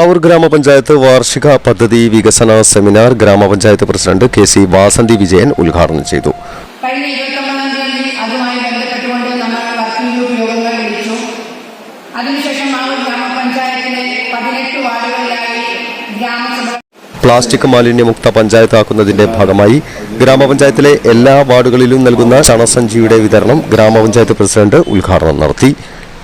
മാവൂർ ഗ്രാമപഞ്ചായത്ത് വാർഷിക പദ്ധതി വികസന സെമിനാർ ഗ്രാമപഞ്ചായത്ത് പ്രസിഡന്റ് KC വാസന്തി വിജയൻ ഉദ്ഘാടനം ചെയ്തു. കഴിഞ്ഞ 29-ാം തീയതി അതുമായി ബന്ധപ്പെട്ടുകൊണ്ട് നമ്മൾ വർക്കിംഗ് ഗ്രൂപ്പ് യോഗങ്ങൾ വിളിച്ചു. അതിനുശേഷം മാവൂർ ഗ്രാമപഞ്ചായത്തിലെ 18 വാർഡുകളിലായി ഗ്രാമസഭ പ്ലാസ്റ്റിക് മാലിന്യമുക്ത പഞ്ചായത്താക്കുന്നതിന്റെ ഭാഗമായി ഗ്രാമപഞ്ചായത്തിലെ എല്ലാ വാർഡുകളിലും നൽകുന്ന ചണസഞ്ചിയുടെ വിതരണം ഗ്രാമപഞ്ചായത്ത് പ്രസിഡന്റ് ഉദ്ഘാടനം നടത്തി.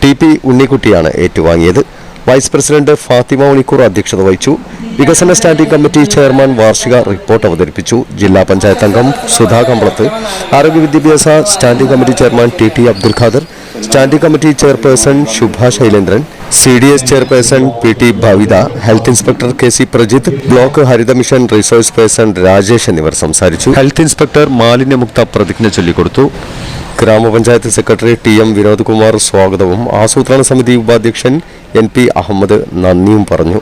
TP ഉണ്ണിക്കുട്ടിയാണ് ഏറ്റുവാങ്ങിയത്. വൈസ് പ്രസിഡന്റ് ഫാത്തിമ ഉണിക്കൂർ അധ്യക്ഷത വഹിച്ചു. വികസന സ്റ്റാൻഡിംഗ് കമ്മിറ്റി ചെയർമാൻ വാർഷിക റിപ്പോർട്ട് അവതരിപ്പിച്ചു. ജില്ലാ പഞ്ചായത്ത് അംഗം സുധാ കമ്പളത്ത്, ആരോഗ്യ വിദ്യാഭ്യാസ standing committee chairman TT Abdul Khader, standing committee chairperson Shubha Shailendran, CDS chairperson PT Bhavitha, health inspector KC Prajith, block Haritha mission resource person Rajesh എന്നിവർ സംസാരിച്ചു. ഹെൽത്ത് ഇൻസ്പെക്ടർ മാലിന്യമുക്ത പ്രതിജ്ഞ ചൊല്ലിക്കൊടുത്തു. ഗ്രാമപഞ്ചായത്ത് സെക്രട്ടറി TM വിനോദ് കുമാർ സ്വാഗതവും ആസൂത്രണ സമിതി ഉപാധ്യക്ഷൻ NP അഹമ്മദ് നന്ദിയും പറഞ്ഞു.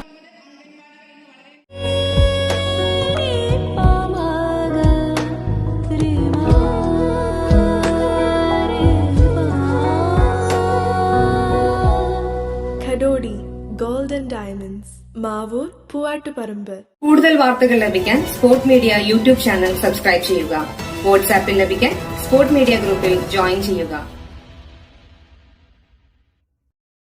Golden diamonds, Mavoor, Poovattuparamba. കൂടുതൽ വാർത്തകൾ ലഭിക്കാൻ sport media YouTube channel subscribe ചെയ്യുക. വാട്സാപ്പിൽ ലഭിക്കാൻ സ്പോർട് മീഡിയ ഗ്രൂപ്പിൽ ജോയിൻ ചെയ്യുക.